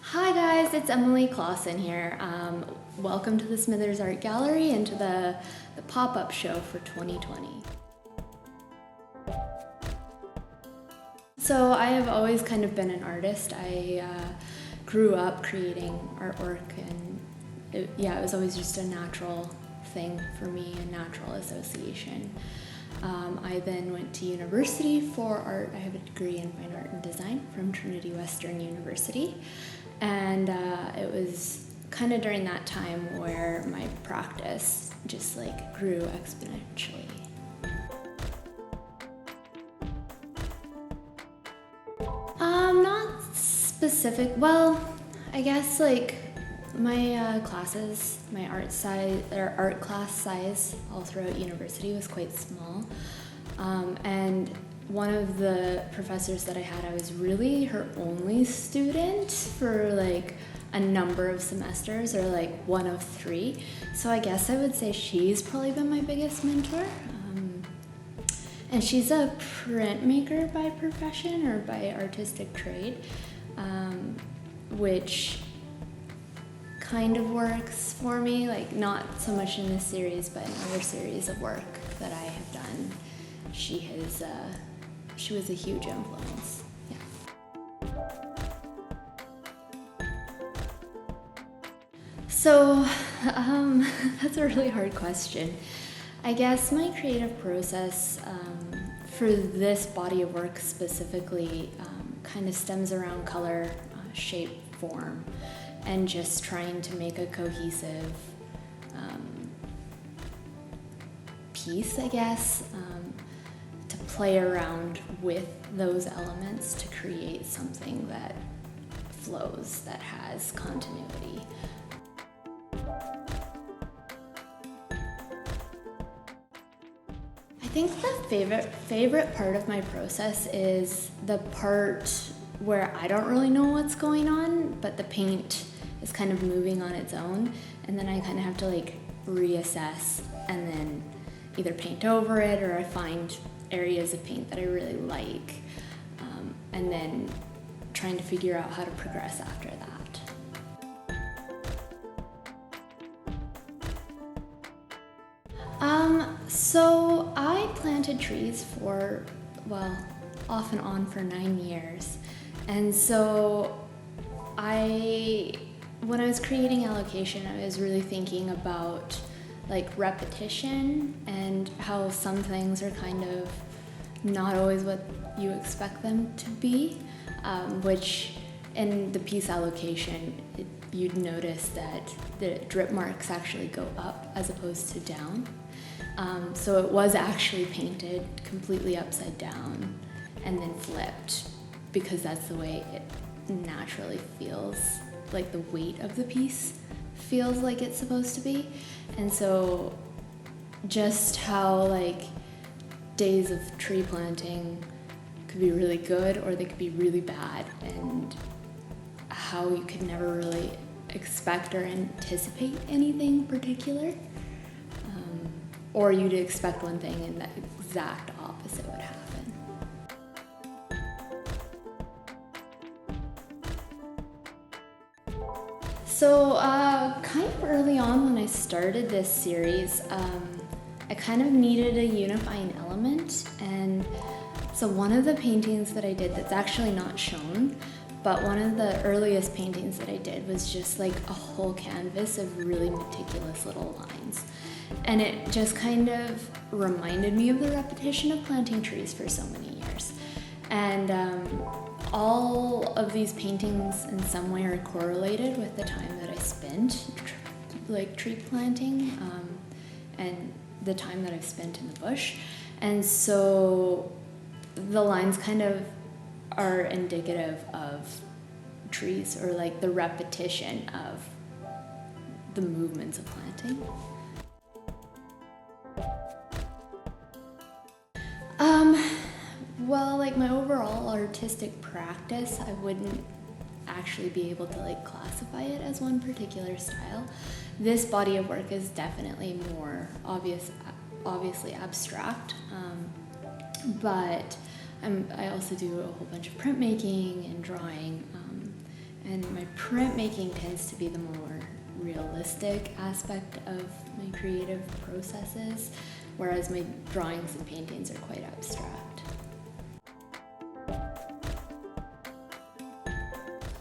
Hi guys, it's Emily Klaassen here. Welcome to the Smithers Art Gallery and to the pop-up show for 2020. So I have always kind of been an artist. I grew up creating artwork, and it was always just a natural thing for me, a natural association. I then went to university for art. I have a degree in fine art and design from Trinity Western University, and it was kind of during that time where my practice just grew exponentially. Not specific. Well, I guess my classes, my art class size all throughout university was quite small, and one of the professors that I had, I was really her only student for a number of semesters, or one of 3. So I guess I would say she's probably been my biggest mentor. And she's a printmaker by profession, or by artistic trade, which kind of works for me, not so much in this series, but in other series of work that I have done. She was a huge influence. Yeah. So, that's a really hard question. I guess my creative process for this body of work specifically kind of stems around color, shape, form, and just trying to make a cohesive piece, I guess, to play around with those elements to create something that flows, that has continuity. I think the favorite part of my process is the part where I don't really know what's going on, but the paint is kind of moving on its own, and then I kind of have to reassess and then either paint over it, or I find areas of paint that I really like, and then trying to figure out how to progress after that. So I planted trees for, off and on for 9 years. And so when I was creating Allocation, I was really thinking about repetition, and how some things are kind of not always what you expect them to be, which in the piece Allocation, you'd notice that the drip marks actually go up as opposed to down. So it was actually painted completely upside down and then flipped, because that's the way it naturally feels, the weight of the piece feels like it's supposed to be. And so just how days of tree planting could be really good, or they could be really bad, and how you could never really expect or anticipate anything particular. Or you'd expect one thing and the exact opposite would happen. So kind of early on when I started this series, I kind of needed a unifying element, and so one of the paintings that I did that's actually not shown, but one of the earliest paintings that I did was just a whole canvas of really meticulous little lines. And it just kind of reminded me of the repetition of planting trees for so many years. And all of these paintings in some way are correlated with the time that I spent tree planting, and the time that I've spent in the bush. And so the lines kind of are indicative of trees, or the repetition of the movements of planting. Well, my overall artistic practice, I wouldn't actually be able to classify it as one particular style. This body of work is definitely more obviously abstract, but I also do a whole bunch of printmaking and drawing, And my printmaking tends to be the more realistic aspect of my creative processes, whereas my drawings and paintings are quite abstract.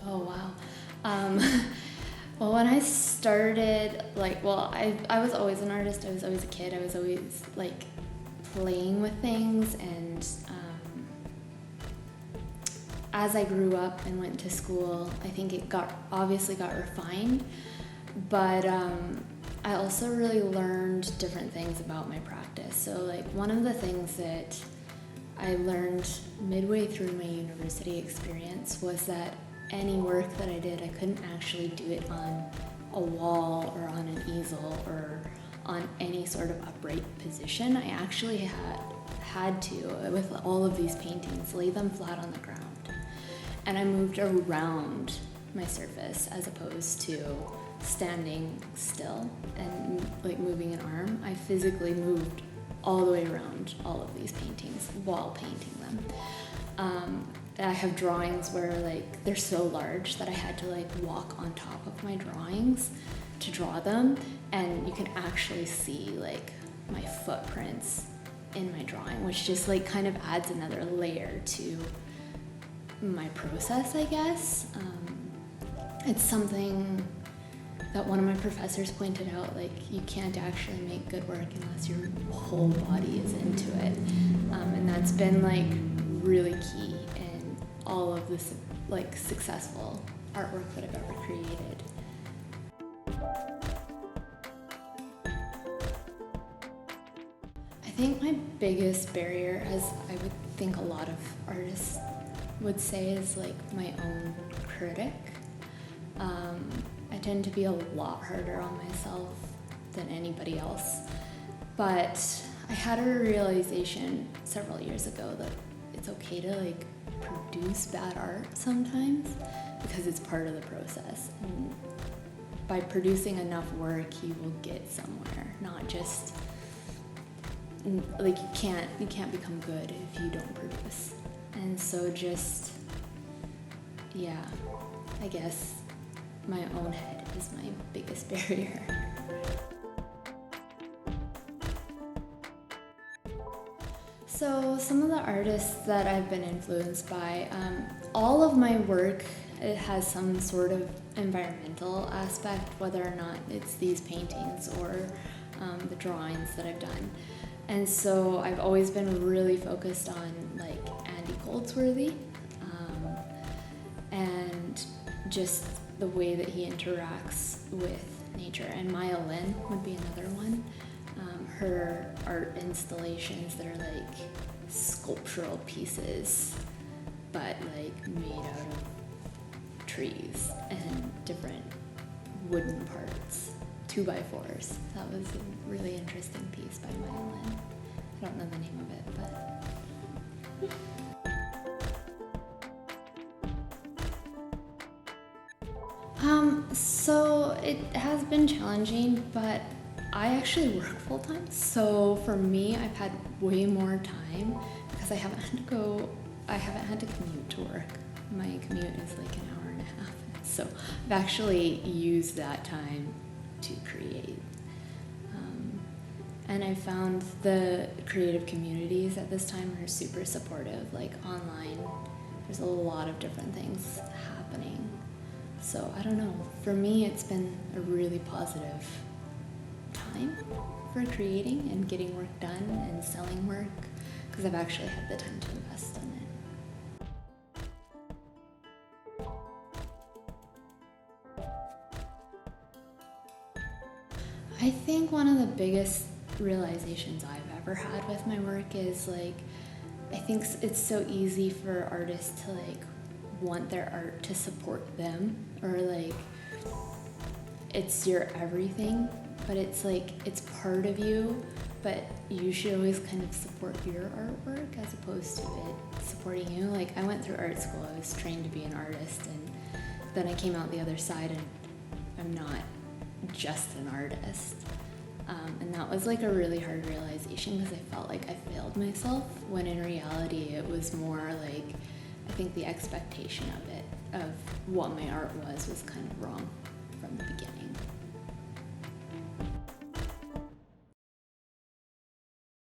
Oh wow. Well, when I started, I was always an artist. I was always a kid. I was always like playing with things, and as I grew up and went to school, I think it obviously got refined, but I also really learned different things about my practice. So like one of the things that I learned midway through my university experience was that any work that I did, I couldn't actually do it on a wall or on an easel or on any sort of upright position. I actually had to, with all of these paintings, lay them flat on the ground. And I moved around my surface as opposed to standing still and like moving an arm. I physically moved all the way around all of these paintings while painting them. I have drawings where like they're so large that I had to like walk on top of my drawings to draw them, and you can actually see like my footprints in my drawing, which just like kind of adds another layer to my process, I guess. It's something that one of my professors pointed out, like you can't actually make good work unless your whole body is into it, and that's been like really key in all of this like successful artwork that I've ever created. I think my biggest barrier, as I would think a lot of artists would say, is like my own critic. I tend to be a lot harder on myself than anybody else, but I had a realization several years ago that it's okay to like produce bad art sometimes because it's part of the process, and by producing enough work you will get somewhere, not just like you can't become good if you don't produce. And so just, yeah, I guess my own head is my biggest barrier. So some of the artists that I've been influenced by, all of my work, it has some sort of environmental aspect, whether or not it's these paintings or the drawings that I've done. And so I've always been really focused on like Andy Goldsworthy, and just the way that he interacts with nature. And Maya Lin would be another one. Her art installations that are like sculptural pieces, but like made out of trees and different wooden parts, 2x4s. That was a really interesting piece by Maya Lin. I don't know the name of it, but so it has been challenging, but I actually work full-time, so for me I've had way more time because I haven't had to commute to work. My commute is like an hour and a half, so I've actually used that time to create. And I found the creative communities at this time are super supportive, like online. There's a lot of different things happening. So I don't know, for me it's been a really positive time for creating and getting work done and selling work, because I've actually had the time to invest in it. I think one of the biggest realizations I've ever had with my work is like, I think it's so easy for artists to like want their art to support them, or like it's your everything, but it's like it's part of you, but you should always kind of support your artwork as opposed to it supporting you. Like I went through art school, I was trained to be an artist, and then I came out the other side and I'm not just an artist. And that was like a really hard realization because I felt like I failed myself, when in reality it was more like, I think the expectation of what my art was kind of wrong from the beginning.